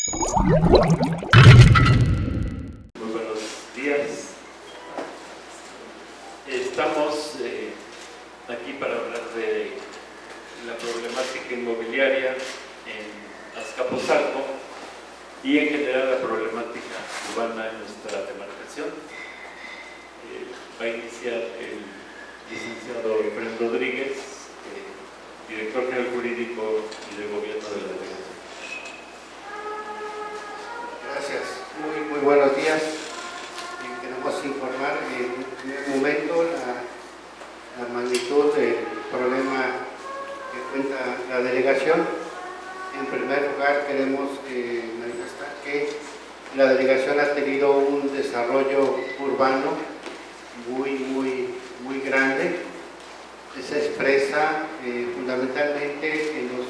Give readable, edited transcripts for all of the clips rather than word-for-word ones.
Muy buenos días. Estamos aquí para hablar de la problemática inmobiliaria en Azcapotzalco y en general la problemática urbana en nuestra demarcación. Va a iniciar el licenciado Efraín Rodríguez, director general jurídico y de gobierno de la delegación. Gracias, muy buenos días. Queremos informar en un primer momento la magnitud del problema que cuenta la delegación. En primer lugar, queremos manifestar que la delegación ha tenido un desarrollo urbano muy grande. Se expresa fundamentalmente en los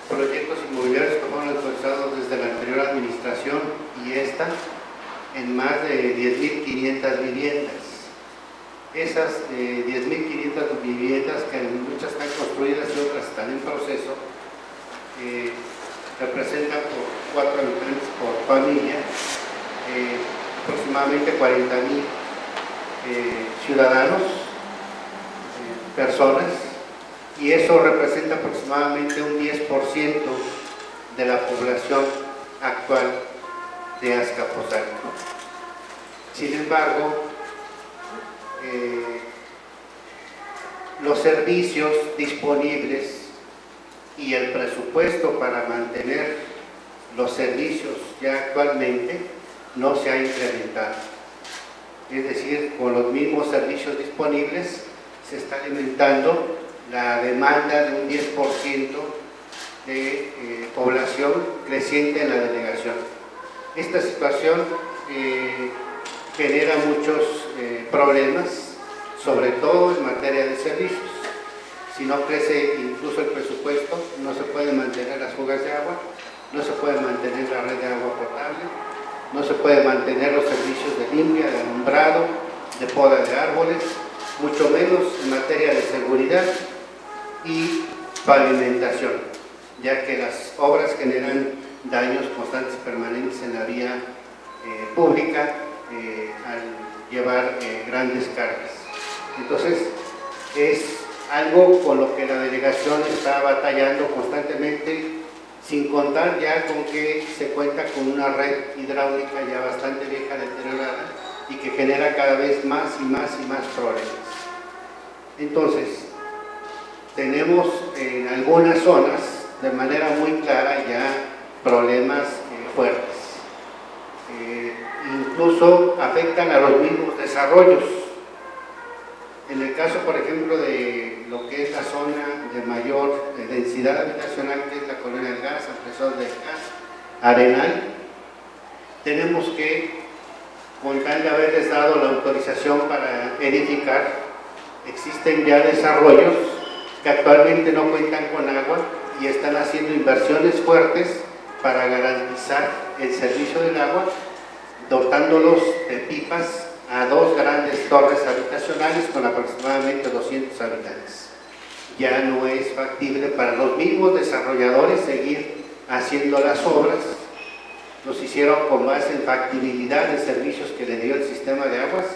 proyectos inmobiliarios que fueron autorizados desde la anterior administración y esta, en más de 10.500 viviendas. Esas 10.500 viviendas, que muchas están construidas y otras están en proceso, representan por 4 habitantes por familia, aproximadamente 40.000 ciudadanos, personas, y eso representa aproximadamente un 10% de la población actual de Azcapotzalco. Sin embargo, los servicios disponibles y el presupuesto para mantener los servicios ya actualmente no se ha incrementado. Es decir, con los mismos servicios disponibles se está alimentando la demanda de un 10% de población creciente en la delegación. Esta situación genera muchos problemas, sobre todo en materia de servicios. Si no crece incluso el presupuesto, no se pueden mantener las fugas de agua, no se puede mantener la red de agua potable, no se puede mantener los servicios de limpia, de alumbrado, de poda de árboles, mucho menos en materia de seguridad y pavimentación, ya que las obras generan daños constantes y permanentes en la vía pública al llevar grandes cargas. Entonces, es algo con lo que la delegación está batallando constantemente, sin contar ya con que se cuenta con una red hidráulica ya bastante vieja, deteriorada, y que genera cada vez más y más problemas. Entonces, tenemos en algunas zonas de manera muy clara ya problemas fuertes. Incluso afectan a los mismos desarrollos. En el caso, por ejemplo, de lo que es la zona de mayor densidad habitacional, que es la Colonia del Gas, Alfresol del Gas, Arenal, tenemos que, con tal de haberles dado la autorización para edificar, existen ya desarrollos que actualmente no cuentan con agua y están haciendo inversiones fuertes para garantizar el servicio del agua, dotándolos de pipas a 2 grandes torres habitacionales con aproximadamente 200 habitantes. Ya no es factible para los mismos desarrolladores seguir haciendo las obras. Los hicieron con base en factibilidad de servicios que le dio el sistema de aguas,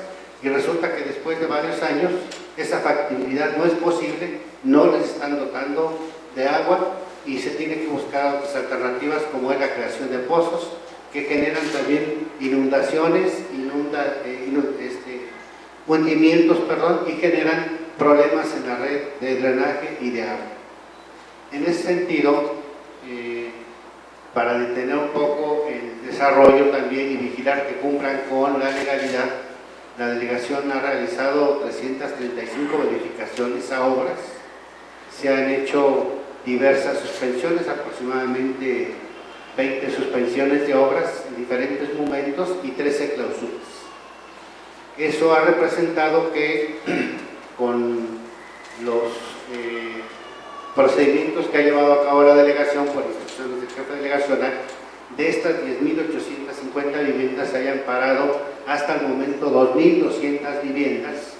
y resulta que después de varios años esa factibilidad no es posible, no les están dotando de agua y se tiene que buscar otras alternativas, como es la creación de pozos que generan también inundaciones, hundimientos, y generan problemas en la red de drenaje y de agua. En ese sentido, para detener un poco el desarrollo también y vigilar que cumplan con la legalidad, la delegación ha realizado 335 verificaciones a obras, se han hecho diversas suspensiones, aproximadamente 20 suspensiones de obras en diferentes momentos y 13 clausuras. Eso ha representado que con los procedimientos que ha llevado a cabo la delegación por instrucciones del jefe delegacional, de estas 10.850 viviendas se hayan parado hasta el momento 2.200 viviendas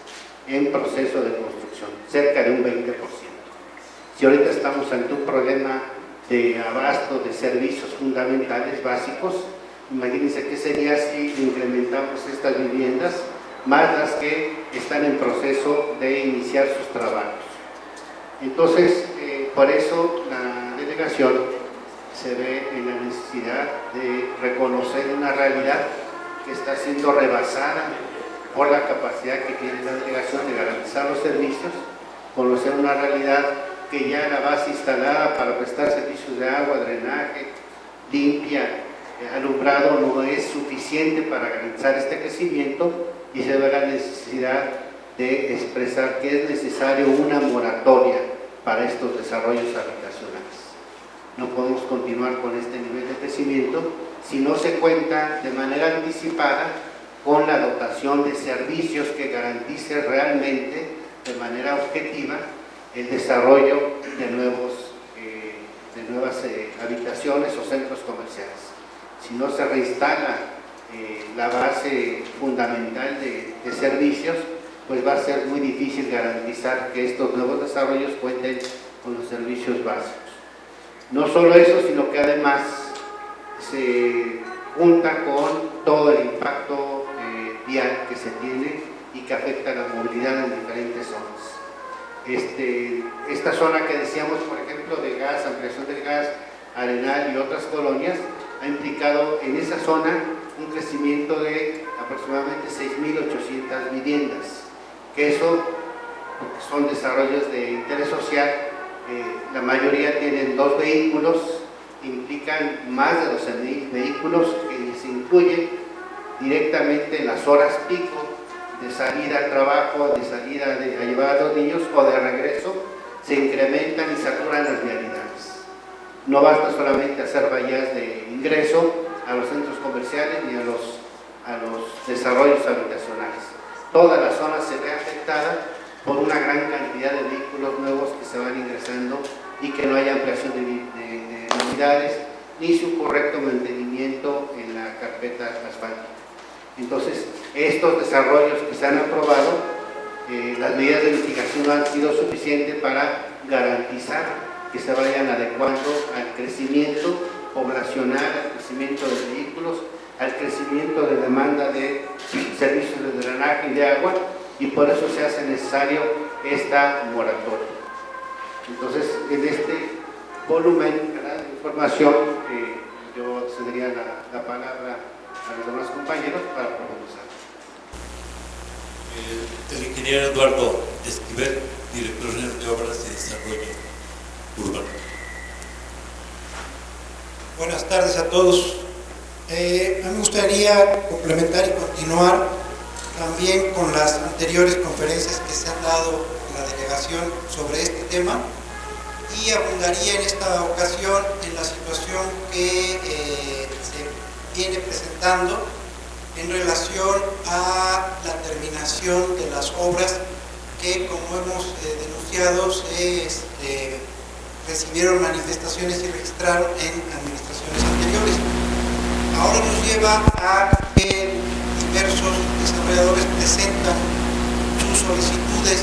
en proceso de construcción, cerca de un 20%. Si ahorita estamos ante un problema de abasto de servicios fundamentales básicos. Imagínense qué sería si incrementamos estas viviendas, más las que están en proceso de iniciar sus trabajos. Entonces, por eso la delegación se ve en la necesidad de reconocer una realidad que está siendo rebasada por la capacidad que tiene la delegación de garantizar los servicios, conocer una realidad que ya la base instalada para prestar servicios de agua, drenaje, limpia, alumbrado no es suficiente para garantizar este crecimiento, y se ve la necesidad de expresar que es necesario una moratoria para estos desarrollos habitacionales. No podemos continuar con este nivel de crecimiento si no se cuenta de manera anticipada con la dotación de servicios que garantice realmente de manera objetiva el desarrollo de nuevas habitaciones o centros comerciales. Si no se reinstala la base fundamental de servicios, pues va a ser muy difícil garantizar que estos nuevos desarrollos cuenten con los servicios básicos. No solo eso, sino que además se junta con todo el impacto vial que se tiene y que afecta a la movilidad en diferentes zonas. Esta zona que decíamos, por ejemplo, de gas, ampliación del gas, Arenal y otras colonias, ha implicado en esa zona un crecimiento de aproximadamente 6.800 viviendas, que eso son desarrollos de interés social. La mayoría tienen 2 vehículos, implican más de 12.000 vehículos que se incluyen directamente en las horas pico de salida al trabajo, de salida a llevar a los niños o de regreso, se incrementan y saturan las vialidades. No basta solamente hacer vallas de ingreso a los centros comerciales ni a los desarrollos habitacionales. Toda la zona se ve afectada por una gran cantidad de vehículos nuevos que se van ingresando y que no hay ampliación de unidades ni su correcto mantenimiento en la carpeta asfáltica. Entonces, estos desarrollos que se han aprobado, las medidas de mitigación no han sido suficientes para garantizar que se vayan adecuando al crecimiento poblacional, al crecimiento de vehículos, al crecimiento de demanda de servicios de drenaje y de agua, y por eso se hace necesario esta moratoria. Entonces, en este volumen de información, yo cedería la palabra a los demás compañeros para profundizar. El ingeniero Eduardo Esquivel, director general de Obras de Desarrollo Urbano. Buenas tardes a todos. A mí me gustaría complementar y continuar también con las anteriores conferencias que se han dado en la delegación sobre este tema, y abundaría en esta ocasión en la situación que se viene presentando en relación a la terminación de las obras que, como hemos denunciado, recibieron manifestaciones y registraron en administraciones anteriores. Ahora nos lleva a que diversos desarrolladores presentan sus solicitudes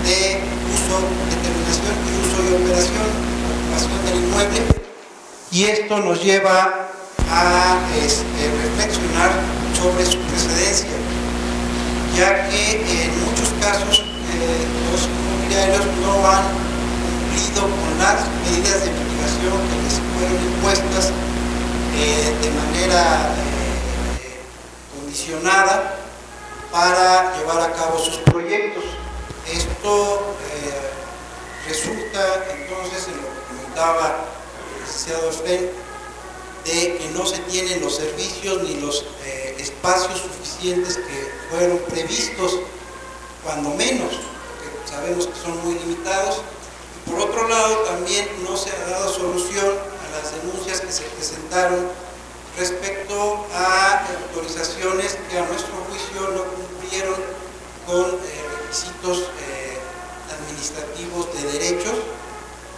de uso, determinación y uso y operación, ocupación del inmueble, y esto nos lleva a reflexionar sobre su precedencia, ya que en muchos casos los inmobiliarios no han cumplido con las medidas de mitigación que les fueron impuestas de manera condicionada para llevar a cabo sus proyectos. Esto resulta entonces, en lo que comentaba el licenciado Sven, de que no se tienen los servicios ni los espacios suficientes que fueron previstos, cuando menos, porque sabemos que son muy limitados. Y por otro lado, también no se ha dado solución a las denuncias que se presentaron respecto a autorizaciones que a nuestro juicio no cumplieron con requisitos administrativos de derechos.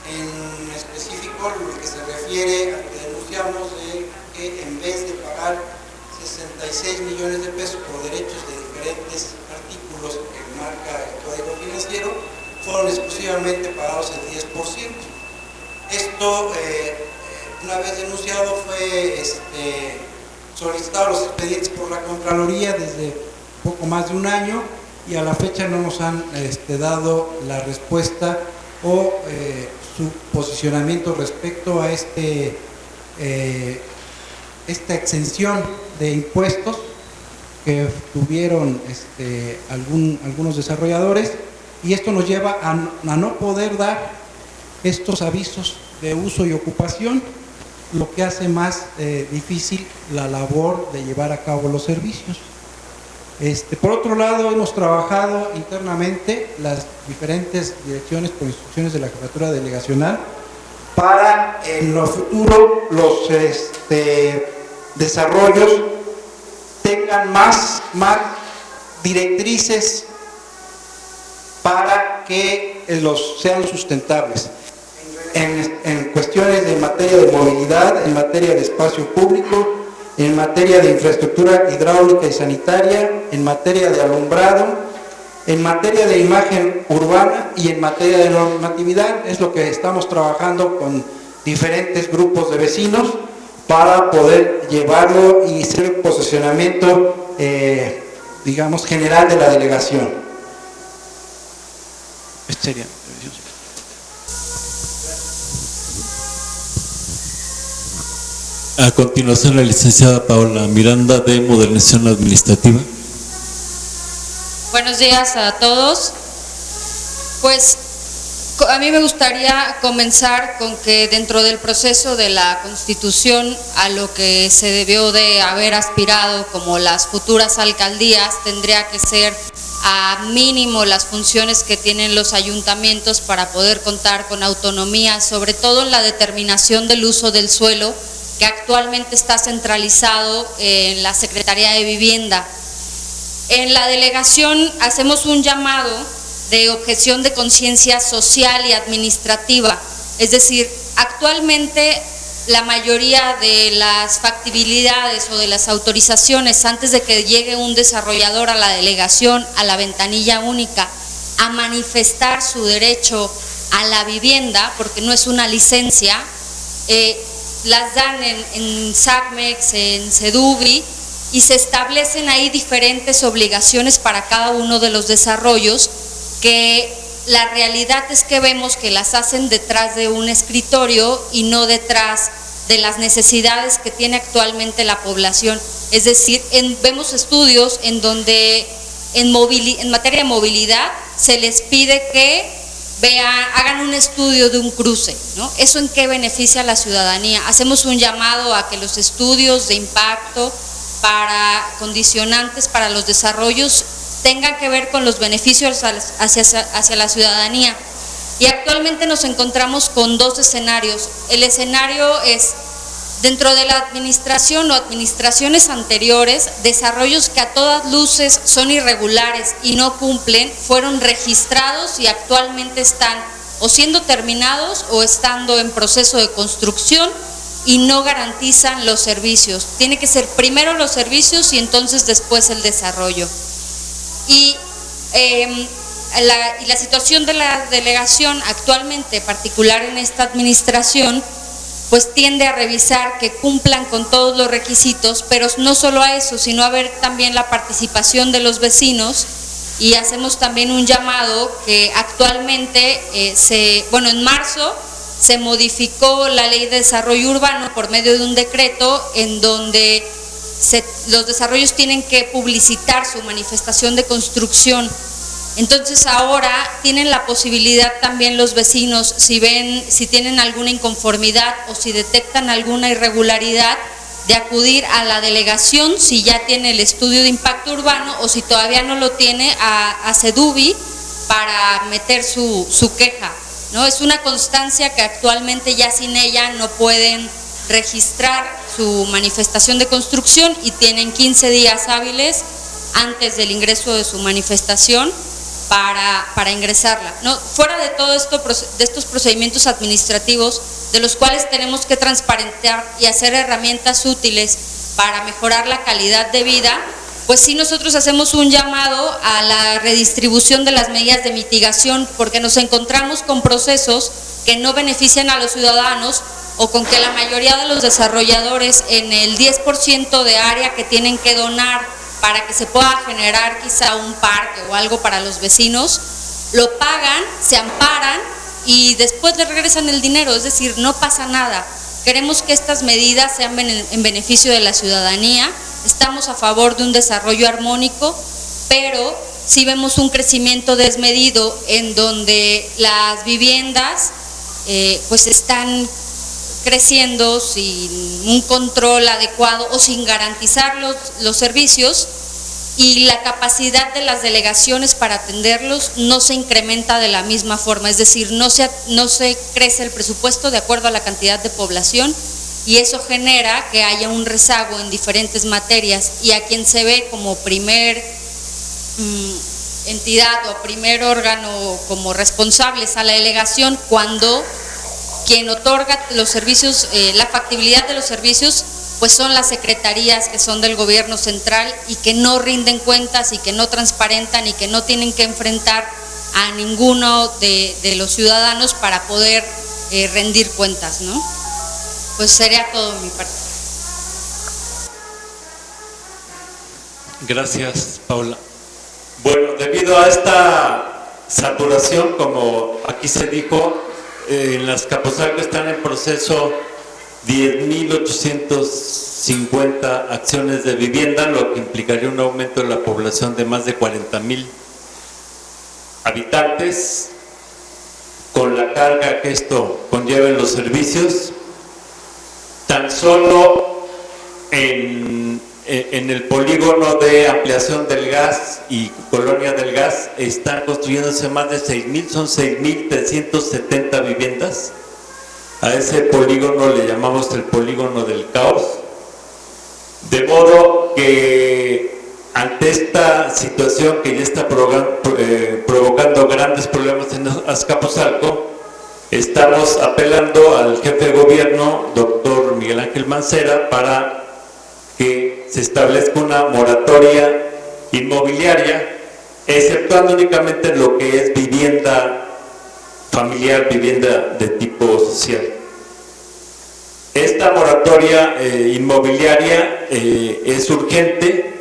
En específico, lo que se refiere a que denunciamos de que en vez de pagar 66 millones de pesos por derechos de diferentes artículos que marca el Código Financiero, fueron exclusivamente pagados el 10%. Esto, una vez denunciado, fue solicitado los expedientes por la Contraloría desde poco más de un año y a la fecha no nos han dado la respuesta o su posicionamiento respecto a esta exención de impuestos que tuvieron algunos desarrolladores, y esto nos lleva a no poder dar estos avisos de uso y ocupación, lo que hace más difícil la labor de llevar a cabo los servicios. Por otro lado, hemos trabajado internamente las diferentes direcciones por instrucciones de la Jefatura Delegacional para en lo futuro los desarrollos tengan más directrices para que sean sustentables en cuestiones de materia de movilidad, en materia de espacio público, en materia de infraestructura hidráulica y sanitaria, en materia de alumbrado, en materia de imagen urbana y en materia de normatividad. Es lo que estamos trabajando con diferentes grupos de vecinos para poder llevarlo y ser el posicionamiento, digamos, general de la delegación. Sería. A continuación, la licenciada Paola Miranda, de Modernización Administrativa. Buenos días a todos. Pues a mí me gustaría comenzar con que dentro del proceso de la Constitución, a lo que se debió de haber aspirado como las futuras alcaldías, tendría que ser a mínimo las funciones que tienen los ayuntamientos para poder contar con autonomía, sobre todo en la determinación del uso del suelo, que actualmente está centralizado en la Secretaría de Vivienda. En la delegación hacemos un llamado de objeción de conciencia social y administrativa, es decir, actualmente la mayoría de las factibilidades o de las autorizaciones antes de que llegue un desarrollador a la delegación, a la ventanilla única, a manifestar su derecho a la vivienda, porque no es una licencia, las dan en SACMEX, en SEDUBI, y se establecen ahí diferentes obligaciones para cada uno de los desarrollos, que la realidad es que vemos que las hacen detrás de un escritorio y no detrás de las necesidades que tiene actualmente la población. Es decir, vemos estudios en donde en materia de movilidad se les pide que hagan un estudio de un cruce, ¿no? ¿Eso en qué beneficia a la ciudadanía? Hacemos un llamado a que los estudios de impacto para condicionantes para los desarrollos tengan que ver con los beneficios hacia la ciudadanía. Y actualmente nos encontramos con dos escenarios. El escenario es, dentro de la administración o administraciones anteriores, desarrollos que a todas luces son irregulares y no cumplen, fueron registrados y actualmente están o siendo terminados o estando en proceso de construcción y no garantizan los servicios. Tiene que ser primero los servicios y entonces después el desarrollo. Y la situación de la delegación actualmente, particular en esta administración, pues tiende a revisar que cumplan con todos los requisitos, pero no solo a eso, sino a ver también la participación de los vecinos, y hacemos también un llamado que actualmente, en marzo se modificó la Ley de Desarrollo Urbano por medio de un decreto en donde los desarrollos tienen que publicitar su manifestación de construcción. Entonces ahora tienen la posibilidad también los vecinos, si tienen alguna inconformidad o si detectan alguna irregularidad, de acudir a la delegación si ya tiene el estudio de impacto urbano, o si todavía no lo tiene, a SEDUBI para meter su queja, ¿no? Es una constancia que actualmente ya sin ella no pueden registrar su manifestación de construcción y tienen 15 días hábiles antes del ingreso de su manifestación para ingresarla, ¿no? Fuera de todo esto, de estos procedimientos administrativos, de los cuales tenemos que transparentar y hacer herramientas útiles para mejorar la calidad de vida, pues sí nosotros hacemos un llamado a la redistribución de las medidas de mitigación, porque nos encontramos con procesos que no benefician a los ciudadanos, o con que la mayoría de los desarrolladores en el 10% de área que tienen que donar para que se pueda generar quizá un parque o algo para los vecinos, lo pagan, se amparan y después le regresan el dinero, es decir, no pasa nada. Queremos que estas medidas sean en beneficio de la ciudadanía, estamos a favor de un desarrollo armónico, pero sí vemos un crecimiento desmedido en donde las viviendas pues están creciendo sin un control adecuado o sin garantizar los servicios, y la capacidad de las delegaciones para atenderlos no se incrementa de la misma forma, es decir, no se crece el presupuesto de acuerdo a la cantidad de población, y eso genera que haya un rezago en diferentes materias, y a quien se ve como primer entidad o primer órgano como responsables a la delegación, cuando quien otorga los servicios, la factibilidad de los servicios, pues son las secretarías que son del gobierno central y que no rinden cuentas y que no transparentan y que no tienen que enfrentar a ninguno de los ciudadanos para poder rendir cuentas, ¿no? Pues sería todo de mi parte. Gracias, Paula. Bueno, debido a esta saturación, como aquí se dijo, en las Azcapotzalco están en proceso 10.850 acciones de vivienda, lo que implicaría un aumento de la población de más de 40,000 habitantes, con la carga que esto conlleva en los servicios. Tan solo en el polígono de ampliación del gas y colonia del gas están construyéndose más de 6,000, son 6,370 viviendas. A ese polígono le llamamos el polígono del caos, de modo que ante esta situación que ya está provocando grandes problemas en Azcapotzalco, estamos apelando al jefe de gobierno, doctor Miguel Ángel Mancera, para que se establezca una moratoria inmobiliaria, exceptuando únicamente lo que es vivienda familiar, vivienda de tipo social. Esta moratoria inmobiliaria es urgente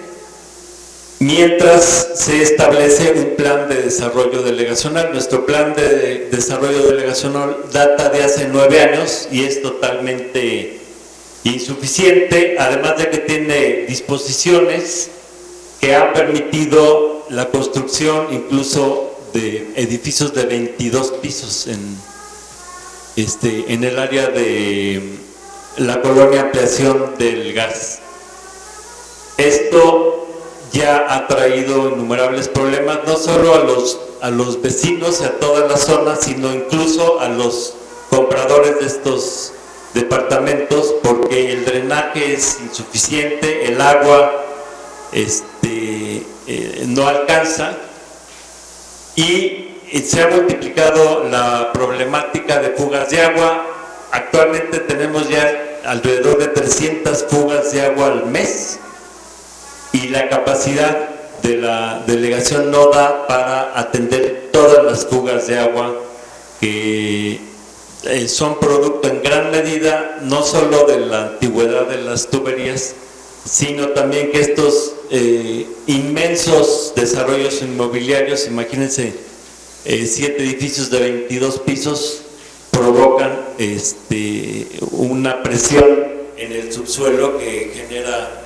mientras se establece un plan de desarrollo delegacional. Nuestro plan de desarrollo delegacional data de hace 9 años y es totalmente insuficiente, además de que tiene disposiciones que han permitido la construcción incluso de edificios de 22 pisos en el área de la colonia ampliación del gas. Esto ya ha traído innumerables problemas, no solo a los vecinos y a toda la zona, sino incluso a los compradores de estos departamentos, porque el drenaje es insuficiente, el agua no alcanza, y se ha multiplicado la problemática de fugas de agua. Actualmente tenemos ya alrededor de 300 fugas de agua al mes y la capacidad de la delegación no da para atender todas las fugas de agua que son producto en gran medida no solo de la antigüedad de las tuberías, sino también que estos inmensos desarrollos inmobiliarios, imagínense 7 edificios de 22 pisos, provocan una presión en el subsuelo que genera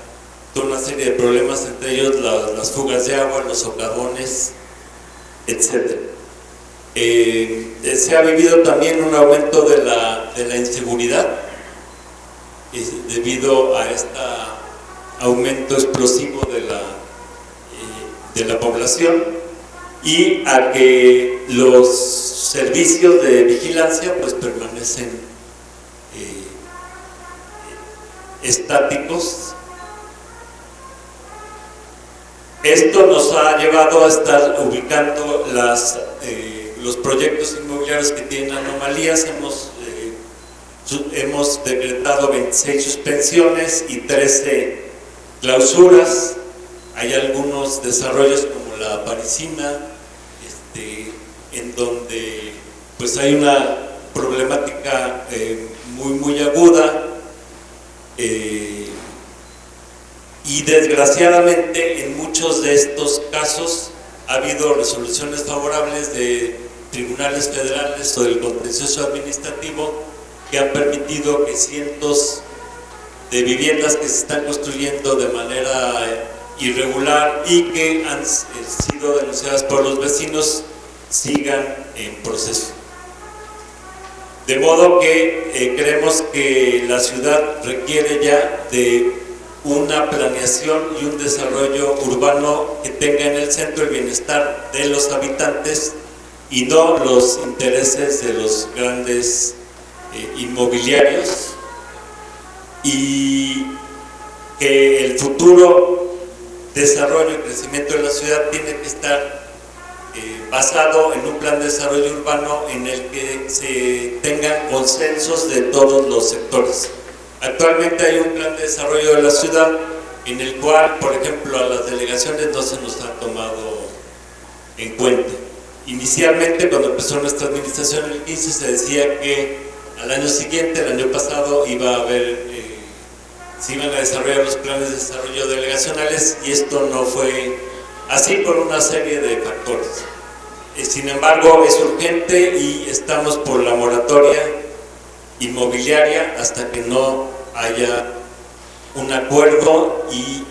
toda una serie de problemas, entre ellos las fugas de agua, los socavones, etc. Se ha vivido también un aumento de la inseguridad debido a este aumento explosivo de la población y a que los servicios de vigilancia pues permanecen estáticos. Esto nos ha llevado a estar ubicando los proyectos inmobiliarios que tienen anomalías. Hemos decretado 26 suspensiones y 13 clausuras. hay algunos desarrollos como la Parisina, en donde pues hay una problemática muy aguda, y desgraciadamente en muchos de estos casos ha habido resoluciones favorables de tribunales federales o del contencioso administrativo que han permitido que cientos de viviendas que se están construyendo de manera irregular y que han sido denunciadas por los vecinos sigan en proceso. De modo que creemos que la ciudad requiere ya de una planeación y un desarrollo urbano que tenga en el centro el bienestar de los habitantes y no los intereses de los grandes inmobiliarios, y que el futuro desarrollo y crecimiento de la ciudad tiene que estar basado en un plan de desarrollo urbano en el que se tengan consensos de todos los sectores. Actualmente hay un plan de desarrollo de la ciudad en el cual, por ejemplo, a las delegaciones no se nos ha tomado en cuenta. Inicialmente, cuando empezó nuestra administración en el 15, se decía que al año siguiente, el año pasado, iba a haber, se iban a desarrollar los planes de desarrollo delegacionales, y esto no fue así por una serie de factores. Sin embargo, es urgente y estamos por la moratoria inmobiliaria hasta que no haya un acuerdo y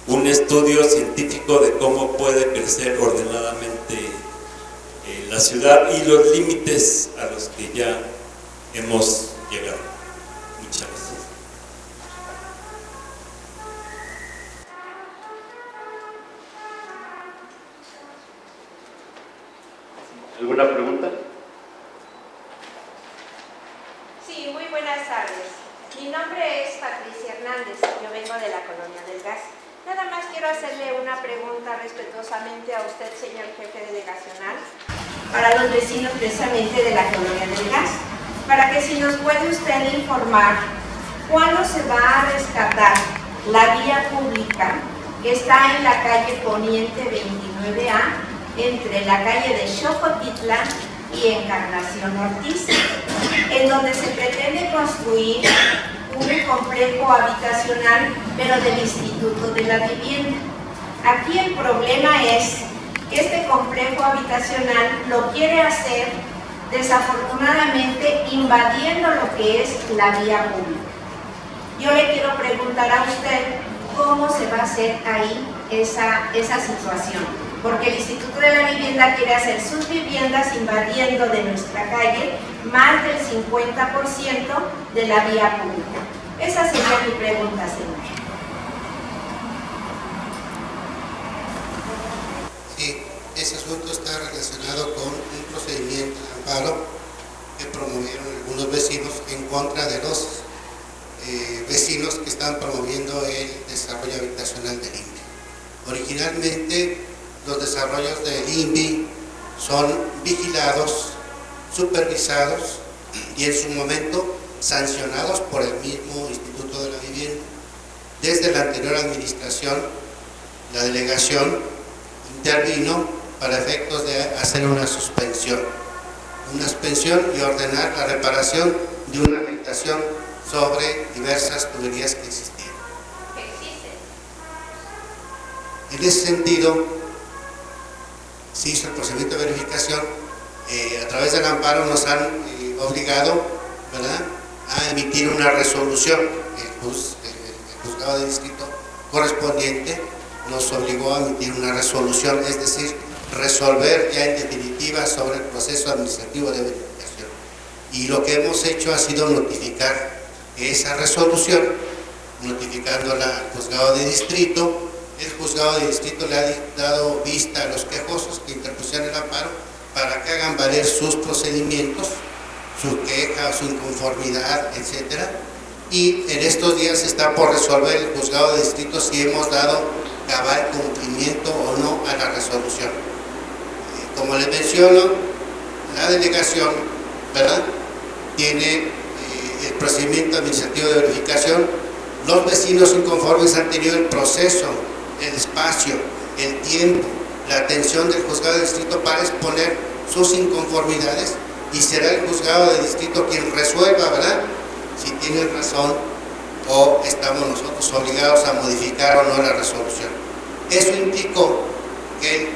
un estudio científico de cómo puede crecer ordenadamente la ciudad y los límites a los que ya hemos llegado. Muchas gracias. ¿Alguna pregunta? Sí, muy buenas tardes. Mi nombre es Patricia Hernández, yo vengo de la Colonia del Gas. Nada más quiero hacerle una pregunta respetuosamente a usted, señor jefe delegacional, para los vecinos precisamente de la Colonia del Gas, para que si nos puede usted informar cuándo se va a rescatar la vía pública que está en la calle Poniente 29A, entre la calle de Xocotitlán y Encarnación Ortiz, en donde se pretende construir un complejo habitacional, pero del Instituto de la Vivienda. Aquí el problema es que este complejo habitacional lo quiere hacer desafortunadamente invadiendo lo que es la vía pública. Yo le quiero preguntar a usted cómo se va a hacer ahí esa situación, porque el Instituto de la Vivienda quiere hacer sus viviendas invadiendo de nuestra calle más del 50% de la vía pública. Esa sería mi pregunta, señor. Sí, ese asunto está relacionado con un procedimiento de amparo que promovieron algunos vecinos en contra de los vecinos que están promoviendo el desarrollo habitacional del INVI. Originalmente, los desarrollos del INVI son vigilados, supervisados y en su momento sancionados por el mismo Instituto de la Vivienda. Desde la anterior administración, la delegación intervino para efectos de hacer una suspensión y ordenar la reparación de una afectación sobre diversas tuberías que existían. En ese sentido, se hizo el procedimiento de verificación. A través del amparo nos han obligado, ¿verdad?, a emitir una resolución. El juzgado de distrito correspondiente nos obligó a emitir una resolución, es decir, resolver ya en definitiva sobre el proceso administrativo de verificación. Y lo que hemos hecho ha sido notificar esa resolución, notificándola al juzgado de distrito. El juzgado de distrito le ha dado vista a los quejosos que interpusieron el amparo para que hagan valer sus procedimientos, su queja, su inconformidad, etcétera. Y en estos días está por resolver el juzgado de distrito si hemos dado cabal cumplimiento o no a la resolución. Como les menciono, la delegación, ¿verdad?, tiene el procedimiento administrativo de verificación. Los vecinos inconformes han tenido el proceso el espacio, el tiempo, la atención del juzgado de distrito para exponer sus inconformidades, y será el juzgado de distrito quien resuelva, ¿verdad?, si tiene razón o estamos nosotros obligados a modificar o no la resolución. Eso implicó que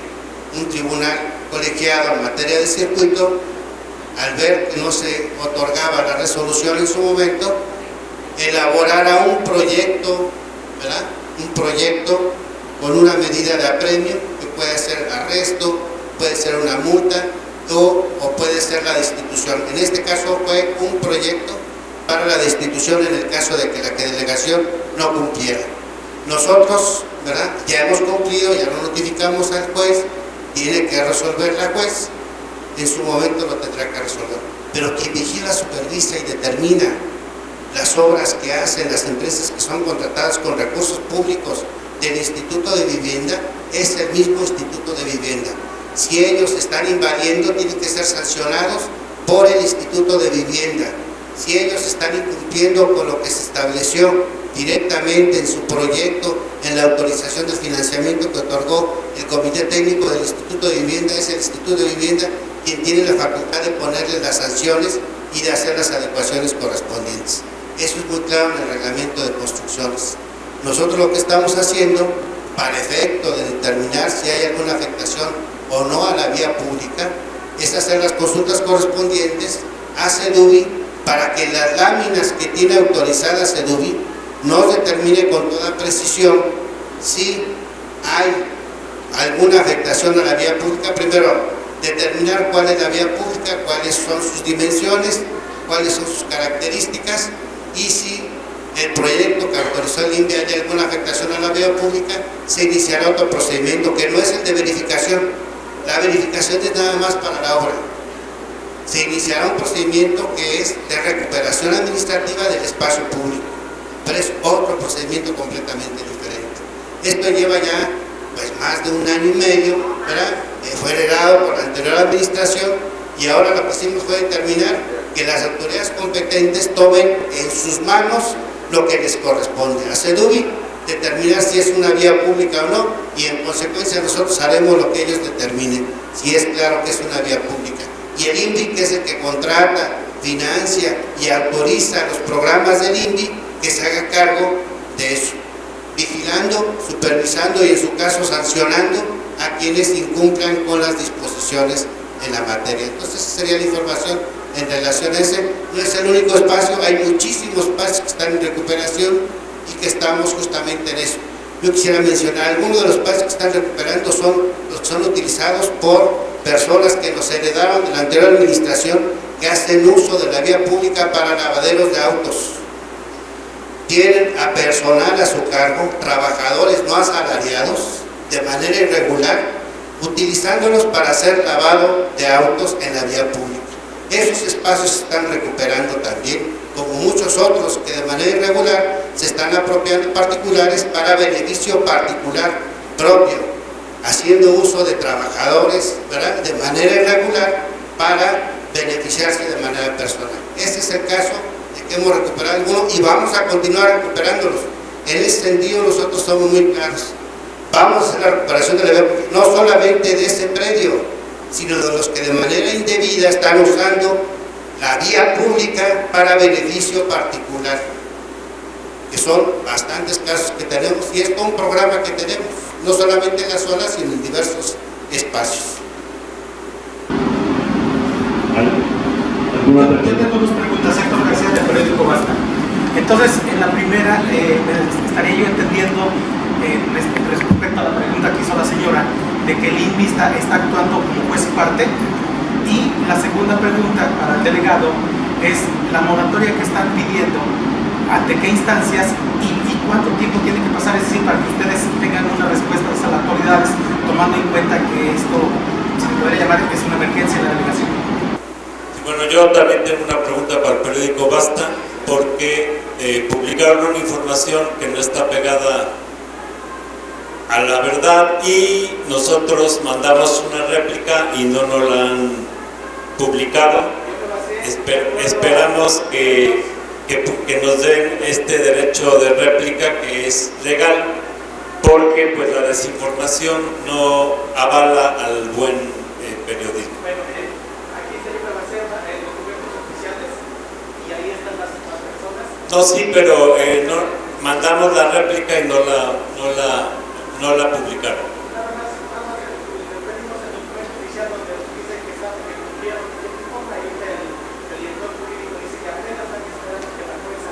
un tribunal colegiado en materia de circuito, al ver que no se otorgaba la resolución en su momento, elaborara un proyecto, ¿verdad?, un proyecto con una medida de apremio, que puede ser arresto, puede ser una multa o puede ser la destitución. En este caso fue un proyecto para la destitución en el caso de que la delegación no cumpliera. Nosotros, ¿verdad?, ya hemos cumplido, ya lo notificamos al juez, tiene que resolver la juez, en su momento lo tendrá que resolver. Pero quien vigila, supervisa y determina las obras que hacen las empresas que son contratadas con recursos públicos del Instituto de Vivienda es el mismo Instituto de Vivienda. Si ellos están invadiendo, tienen que ser sancionados por el Instituto de Vivienda. Si ellos están incumpliendo con lo que se estableció directamente en su proyecto, en la autorización de financiamiento que otorgó el Comité Técnico del Instituto de Vivienda, es el Instituto de Vivienda quien tiene la facultad de ponerle las sanciones y de hacer las adecuaciones correspondientes. Eso es muy claro en el reglamento de construcciones. Nosotros lo que estamos haciendo, para efecto de determinar si hay alguna afectación o no a la vía pública, es hacer las consultas correspondientes a CEDUBI para que las láminas que tiene autorizada CEDUBI nos determine con toda precisión si hay alguna afectación a la vía pública. Primero, determinar cuál es la vía pública, cuáles son sus dimensiones, cuáles son sus características, y si el proyecto que autorizó el INVI hay alguna afectación a la vía pública, se iniciará otro procedimiento que no es el de verificación. La verificación es nada más para la obra. Se iniciará un procedimiento que es de recuperación administrativa del espacio público, pero es otro procedimiento completamente diferente. Esto lleva ya pues más de 1 año y medio, ¿verdad? Fue heredado por la anterior administración, y ahora lo que hicimos fue determinar que las autoridades competentes tomen en sus manos lo que les corresponde. A CEDUBI determinar si es una vía pública o no, y en consecuencia nosotros haremos lo que ellos determinen, si es claro que es una vía pública. Y el INVI, que es el que contrata, financia y autoriza los programas del INVI, que se haga cargo de eso, vigilando, supervisando y en su caso sancionando a quienes incumplan con las disposiciones en la materia. Entonces esa sería la información en relación a ese. No es el único espacio, hay muchísimos espacios que están en recuperación y que estamos justamente en eso. Yo quisiera mencionar, algunos de los espacios que están recuperando son los que son utilizados por personas que nos heredaron de la anterior administración, que hacen uso de la vía pública para lavaderos de autos. Tienen a personal a su cargo, trabajadores no asalariados, de manera irregular, utilizándolos para hacer lavado de autos en la vía pública. Esos espacios se están recuperando también, como muchos otros que de manera irregular se están apropiando particulares para beneficio particular propio, haciendo uso de trabajadores, ¿verdad?, de manera irregular para beneficiarse de manera personal. Este es el caso de que hemos recuperado algunos y vamos a continuar recuperándolos. En ese sentido nosotros somos muy claros. Vamos a hacer la recuperación de la vía pública, no solamente de ese predio, sino de los que de manera indebida están usando la vía pública para beneficio particular, que son bastantes casos que tenemos, y es todo un programa que tenemos, no solamente en la zona, sino en diversos espacios. Yo tengo 2 preguntas, Héctor García, del periódico Basta. Entonces, en la primera, estaría yo entendiendo, respecto a la pregunta que hizo la señora, de que el INVI está actuando como juez y parte. Y la segunda pregunta para el delegado es la moratoria que están pidiendo, ante qué instancias y cuánto tiempo tiene que pasar, es decir, para que ustedes tengan una respuesta a las autoridades, tomando en cuenta que esto se podría llamar que es una emergencia en la delegación. Bueno, yo también tengo una pregunta para el periódico Basta, porque publicaron una información que no está pegada a la verdad y nosotros mandamos una réplica y no nos la han publicado. Esperamos que nos den este derecho de réplica, que es legal, porque pues la desinformación no avala al buen periodismo. Bueno, aquí se le va a hacer documentos oficiales y ahí están las personas. No, sí, pero mandamos la réplica y no la publicaron. Nada más le pedimos el documento oficial donde dice que saben que cumplieron el tiempo, ahí el director jurídico dice que apenas van a esperar que la jueza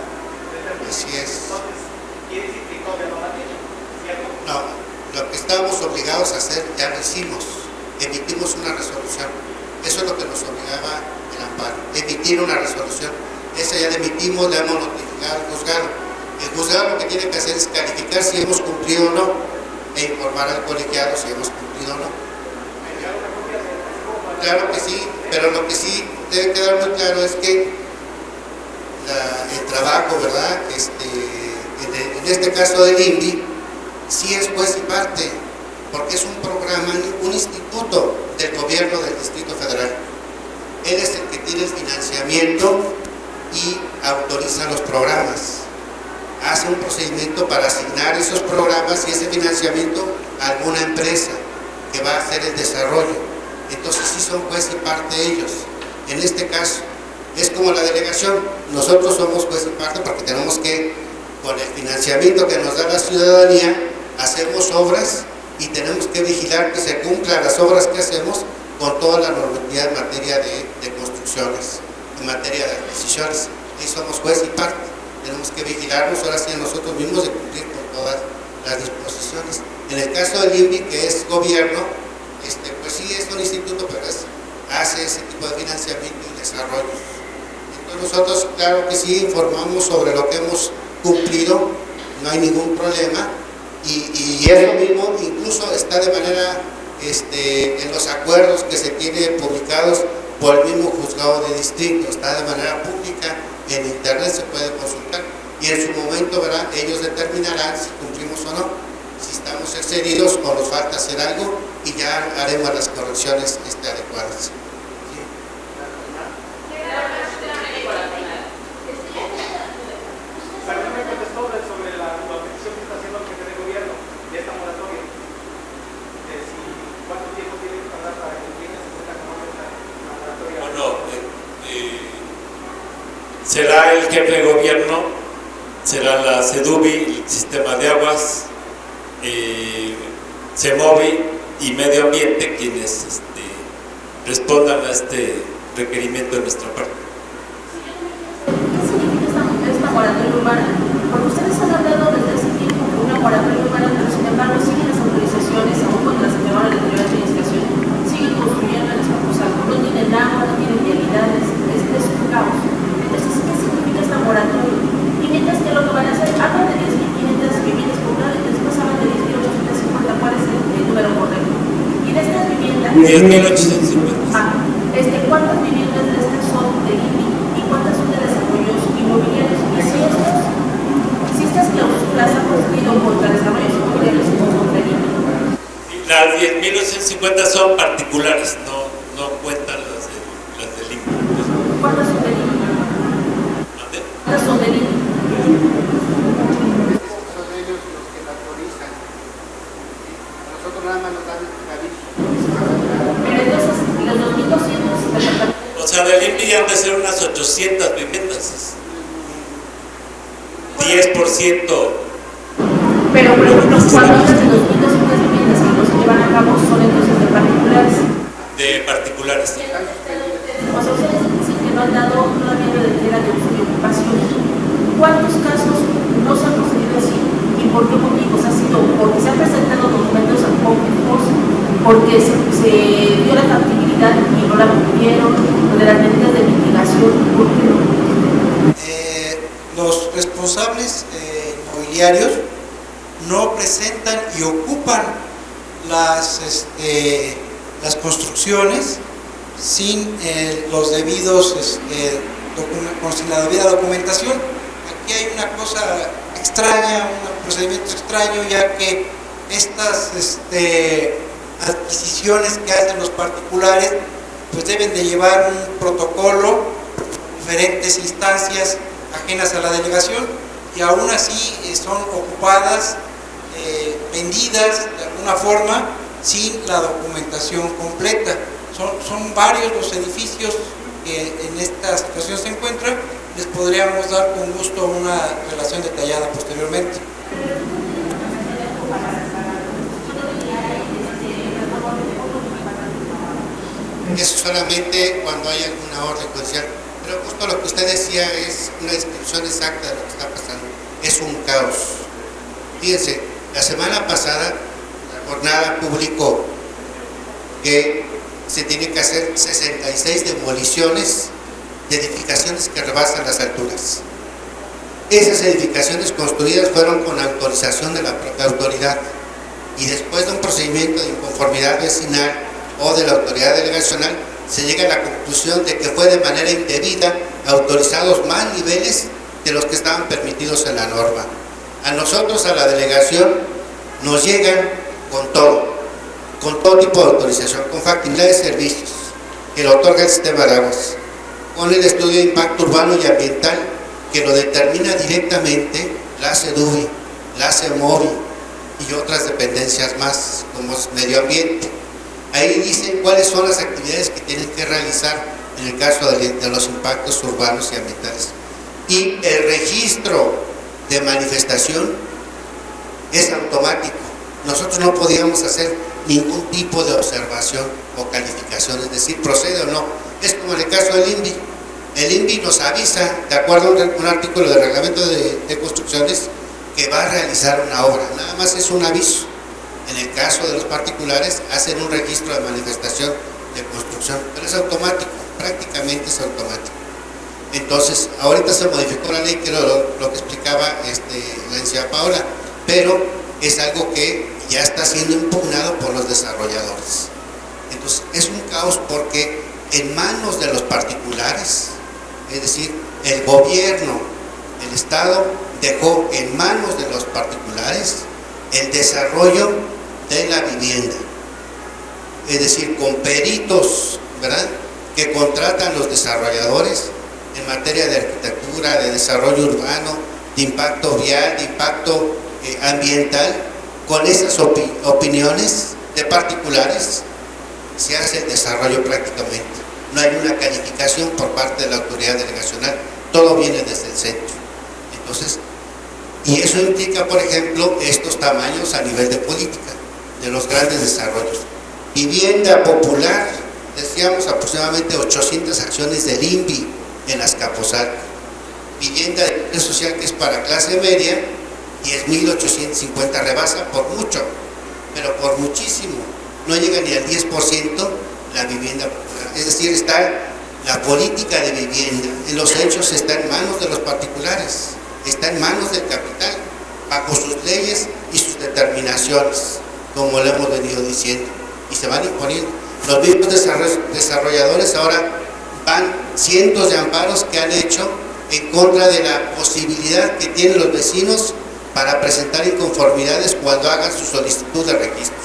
determine. Así es. Entonces, quiere decir que todavía no la tienen, ¿cierto? No, lo que estábamos obligados a hacer ya lo hicimos. Emitimos una resolución. Eso es lo que nos obligaba el amparo, emitir una resolución. Esa ya la emitimos, la hemos notificado al juzgado. El juzgado lo que tiene que hacer es calificar si hemos cumplido o no e informar al colegiado si hemos cumplido o no. Claro que sí, pero lo que sí debe quedar muy claro es que el trabajo, ¿verdad? En este caso del INVI, sí es juez y parte, porque es un programa, un instituto del gobierno del Distrito Federal. Él es el que tiene el financiamiento y autoriza los programas. Hace un procedimiento para asignar esos programas y ese financiamiento a alguna empresa que va a hacer el desarrollo. Entonces sí son juez y parte ellos. En este caso, es como la delegación. Nosotros somos juez y parte porque tenemos que, con el financiamiento que nos da la ciudadanía, hacemos obras y tenemos que vigilar que se cumplan las obras que hacemos con toda la normatividad en materia de construcciones, en materia de adquisiciones. Ahí somos juez y parte. Tenemos que vigilarnos ahora sí a nosotros mismos de cumplir con todas las disposiciones. En el caso del INVI, que es gobierno, pues sí es un instituto, pero hace ese tipo de financiamiento y desarrollo. Entonces nosotros, claro que sí, informamos sobre lo que hemos cumplido, no hay ningún problema, y eso mismo incluso está de manera, en los acuerdos que se tienen publicados por el mismo juzgado de distrito, está de manera pública, en internet se puede consultar, y en su momento, ¿verdad?, ellos determinarán si cumplimos o no, si estamos excedidos o nos falta hacer algo, y ya haremos las correcciones adecuadas. Perdón, me contestó sobre la petición que está haciendo el jefe de gobierno de esta moratoria. ¿Cuánto tiempo tiene que tardar para que llegue a la moratoria? Bueno, será el jefe de gobierno, será la CEDUBI, el sistema de aguas, CEMOVI y Medio Ambiente quienes respondan a este requerimiento de nuestra parte. ¿Qué significa esta moratoria urbana? Porque ustedes han hablado desde hace tiempo de una moratoria urbana, pero sin embargo siguen las autorizaciones, aún contra las que van a la anterior administración, siguen construyendo en Escapuzalco, no tienen agua, no tienen vialidades, es un caos. Entonces, ¿qué significa esta moratoria? Y mientras que lo que van a hacer, hablan de 10.500 viviendas por lado y después hablan de 10.850, ¿cuál es el número correcto? Y de estas viviendas... 10.850. ¿Cuántas viviendas de estas son de INVI y cuántas son de desarrollos inmobiliarios? Y si estas cláusulas han construido contra desarrollos inmobiliarios o contra INVI. Las 10.850 son particulares, no cuentan las del INVI. ¿Cuántas son de INVI? ¿Cuántas son de INVI? Son ellos los que la autorizan. Nosotros nada más nos dan el aviso. Pero entonces, los 2.200... O sea, del INVI han de ser unas 800 viviendas. 10%. Pero por ejemplo, cuando hablas de 2.200 viviendas que no se llevan a cabo son entonces de particulares. De particulares. O sea, ustedes dicen que no han dado todavía la delantera de uso y ocupación. ¿Cuántos casos no se han procedido así? ¿Y por qué motivos ha sido? Porque se han presentado documentos apócrifos, porque se dio la factibilidad y no la cumplieron, o de las medidas de mitigación, ¿por qué no? Los responsables inmobiliarios no presentan y ocupan las construcciones sin los debidos, sin la debida documentación. Aquí hay una cosa extraña, un procedimiento extraño, ya que estas adquisiciones que hacen los particulares pues deben de llevar un protocolo, diferentes instancias ajenas a la delegación, y aún así son ocupadas vendidas de alguna forma sin la documentación completa. Son varios los edificios que en esta situación se encuentran. Les podríamos dar con gusto una relación detallada posteriormente. Eso solamente cuando hay alguna orden judicial. Pero justo lo que usted decía es una descripción exacta de lo que está pasando. Es un caos. Fíjense, la semana pasada la jornada publicó que se tienen que hacer 66 demoliciones de edificaciones que rebasan las alturas. Esas edificaciones construidas fueron con autorización de la propia autoridad y después de un procedimiento de inconformidad vecinal o de la autoridad delegacional se llega a la conclusión de que fue de manera indebida autorizados más niveles de los que estaban permitidos en la norma. A nosotros, a la delegación, nos llegan con todo tipo de autorización, con factibilidad de servicios que lo otorga el sistema de aguas, con el estudio de impacto urbano y ambiental que lo determina directamente la CEDUBI, la CEMOVI y otras dependencias más como medio ambiente. Ahí dicen cuáles son las actividades que tienen que realizar en el caso de los impactos urbanos y ambientales. Y el registro de manifestación es automático. Nosotros no podíamos hacer ningún tipo de observación o calificación, es decir, procede o no. Es como en el caso del INVI. El INVI nos avisa, de acuerdo a un artículo del reglamento de construcciones, que va a realizar una obra. Nada más es un aviso. En el caso de los particulares, hacen un registro de manifestación de construcción, pero es automático, prácticamente es automático. Entonces, ahorita se modificó la ley, que era lo que explicaba la licenciada Paola, pero es algo que ya está siendo impugnado por los desarrolladores. Entonces, es un caos porque en manos de los particulares, es decir, el gobierno, el Estado, dejó en manos de los particulares el desarrollo de la vivienda, es decir, con peritos, ¿verdad?, que contratan los desarrolladores en materia de arquitectura, de desarrollo urbano, de impacto vial, de impacto ambiental. Con esas opiniones de particulares se hace el desarrollo prácticamente. No hay una calificación por parte de la autoridad delegacional, todo viene desde el centro. Entonces, y eso implica, por ejemplo, estos tamaños a nivel de política, de los grandes desarrollos. Vivienda popular, decíamos aproximadamente 800 acciones del INVI en Azcapotzalco. Vivienda de interés social, que es para clase media, 10.850, rebasa por mucho, pero por muchísimo. No llega ni al 10% la vivienda popular. Es decir, está la política de vivienda, en los hechos está en manos de los particulares, está en manos del capital, bajo sus leyes y sus determinaciones, como lo hemos venido diciendo, y se van imponiendo. Los mismos desarrolladores ahora van cientos de amparos que han hecho en contra de la posibilidad que tienen los vecinos para presentar inconformidades cuando hagan su solicitud de registro.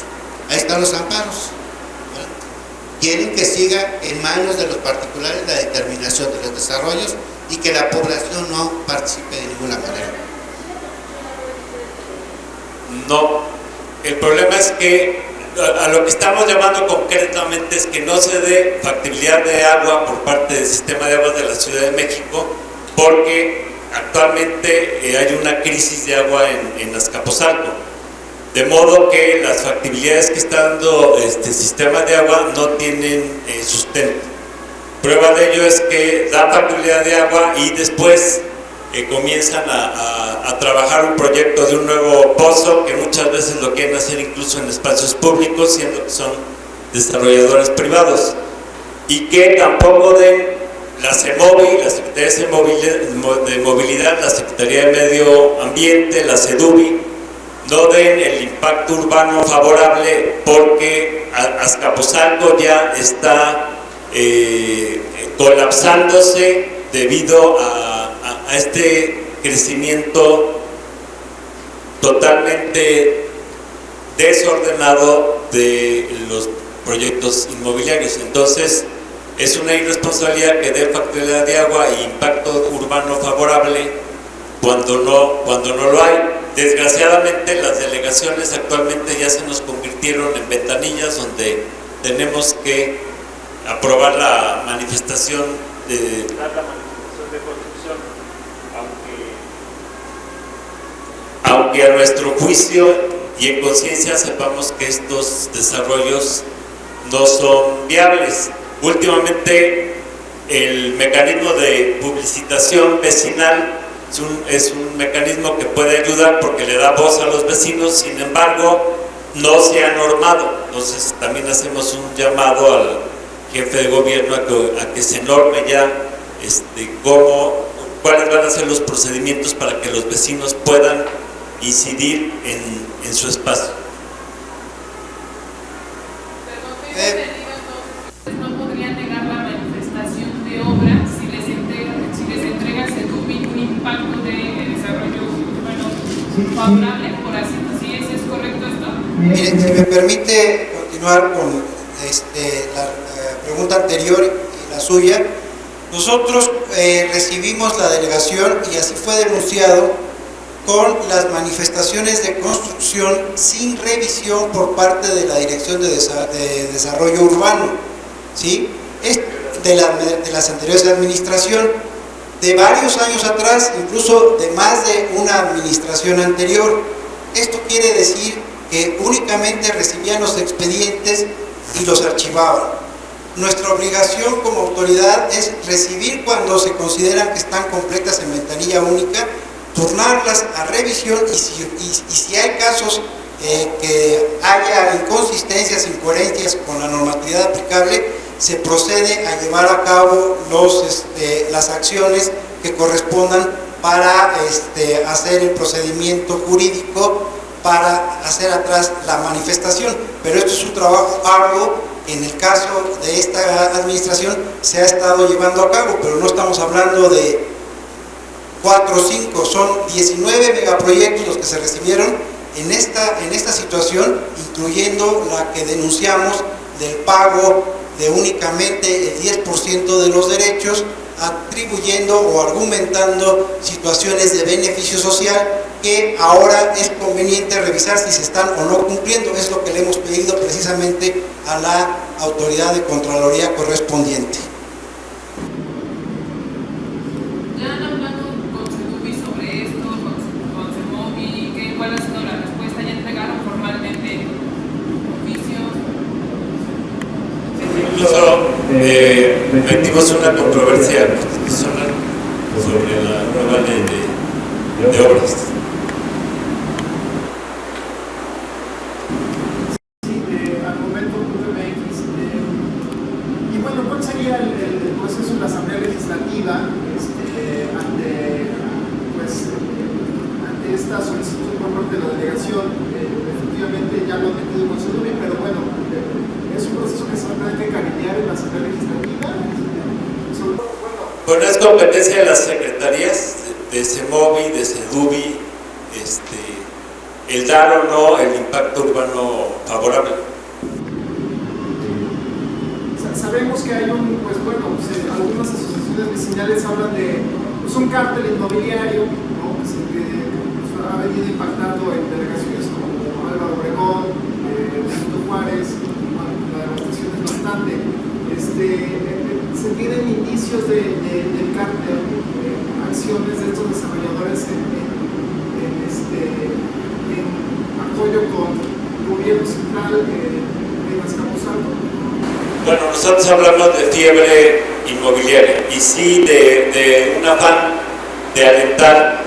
Ahí están los amparos. Quieren que siga en manos de los particulares la determinación de los desarrollos y que la población no participe de ninguna manera. No, el problema es que a lo que estamos llamando concretamente es que no se dé factibilidad de agua por parte del sistema de aguas de la Ciudad de México, porque actualmente hay una crisis de agua en Azcapotzalco, de modo que las factibilidades que está dando este sistema de agua no tienen sustento. Prueba de ello es que da factibilidad de agua y después comienzan a trabajar un proyecto de un nuevo pozo, que muchas veces lo quieren hacer incluso en espacios públicos, siendo que son desarrolladores privados, y que tampoco den la CEMOVI, la Secretaría de Movilidad, la Secretaría de Medio Ambiente, la CEDUBI, no den el impacto urbano favorable, porque Azcapotzalco ya está colapsándose debido a este crecimiento totalmente desordenado de los proyectos inmobiliarios. Entonces, es una irresponsabilidad que dé factibilidad de agua e impacto urbano favorable cuando no lo hay. Desgraciadamente las delegaciones actualmente ya se nos convirtieron en ventanillas donde tenemos que aprobar la manifestación de construcción, aunque a nuestro juicio y en conciencia sepamos que estos desarrollos no son viables. Últimamente el mecanismo de publicitación vecinal es un mecanismo que puede ayudar porque le da voz a los vecinos, sin embargo no se ha normado. Entonces también hacemos un llamado al jefe de gobierno a que se norme ya cuáles van a ser los procedimientos para que los vecinos puedan incidir en su espacio. No podrían negar la manifestación de obra si les entrega Sedubi un impacto de desarrollo urbano favorable, por así decirlo. ¿Es correcto esto? Miren, si me permite continuar con la pregunta anterior y la suya. Nosotros recibimos la delegación y así fue denunciado con las manifestaciones de construcción sin revisión por parte de la Dirección de Desarrollo Urbano, ¿sí? De las anteriores administración, de varios años atrás, incluso de más de una administración anterior. Esto quiere decir que únicamente recibían los expedientes y los archivaban. Nuestra obligación como autoridad es recibir cuando se consideran que están completas en ventanilla única, turnarlas a revisión y si hay casos que haya inconsistencias, incoherencias con la normatividad aplicable, se procede a llevar a cabo las acciones que correspondan para hacer el procedimiento jurídico para hacer atrás la manifestación. Pero esto es un trabajo arduo. En el caso de esta administración se ha estado llevando a cabo, pero no estamos hablando de 4 o 5, son 19 megaproyectos los que se recibieron en esta situación, incluyendo la que denunciamos del pago de únicamente el 10% de los derechos, atribuyendo o argumentando situaciones de beneficio social que ahora es conveniente revisar si se están o no cumpliendo. Es lo que le hemos pedido precisamente a la autoridad de Contraloría correspondiente. ¿Ya han hablado con Sedubi sobre esto, con Semovi? ¿Cuál ha sido la respuesta? ¿Ya entregaron formalmente oficios? Incluso metimos una controversia constitucional sobre la nueva ley de obras. El proceso de la Asamblea Legislativa ante esta solicitud por parte de la delegación. Efectivamente ya lo han metido con Sedubi, pero bueno, es un proceso que se va a tener que cabildear en la Asamblea Legislativa. Bueno, es competencia de las secretarías de Semovi, de Sedubi, el dar o no el impacto urbano favorable. Sabemos que hay algunas asociaciones vecinales hablan de un cártel inmobiliario, ¿no? que ha venido impactando en delegaciones como Álvaro Obregón, Benito Juárez, la devastación es bastante. Se tienen indicios del cártel, acciones de estos desarrolladores en apoyo con el gobierno central de Azcapotzalco. Bueno, nosotros hablamos de fiebre inmobiliaria y sí de un afán de alentar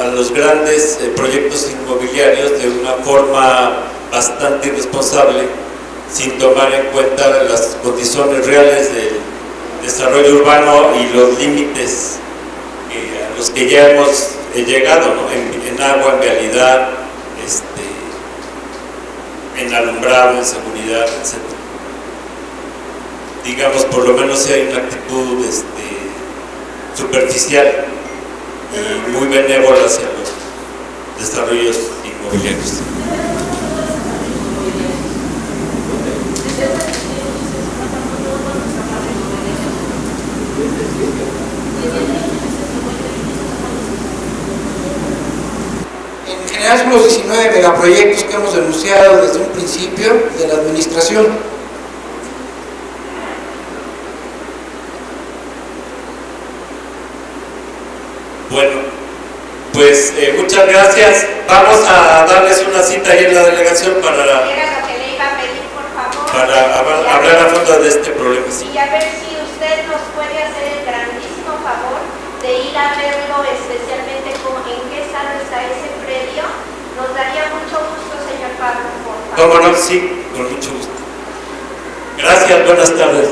a los grandes proyectos inmobiliarios de una forma bastante irresponsable, sin tomar en cuenta las condiciones reales del desarrollo urbano y los límites a los que ya hemos llegado, ¿no? en agua, en vialidad, en alumbrado, en seguridad, etc. Digamos, por lo menos si hay una actitud superficial y muy benévola hacia los desarrollos inmobiliarios. general son los 19 megaproyectos que hemos denunciado desde un principio de la administración. Bueno, pues muchas gracias. Vamos a darles una cita ahí en la delegación para Era lo que le iba a pedir, por favor. para hablar a fondo de este problema. Sí. Y a ver si usted nos puede hacer el grandísimo favor de ir a verlo, especialmente en qué estado está ese predio. Nos daría mucho gusto, señor Pablo, por favor. ¿Cómo no? Sí, con mucho gusto. Gracias, buenas tardes.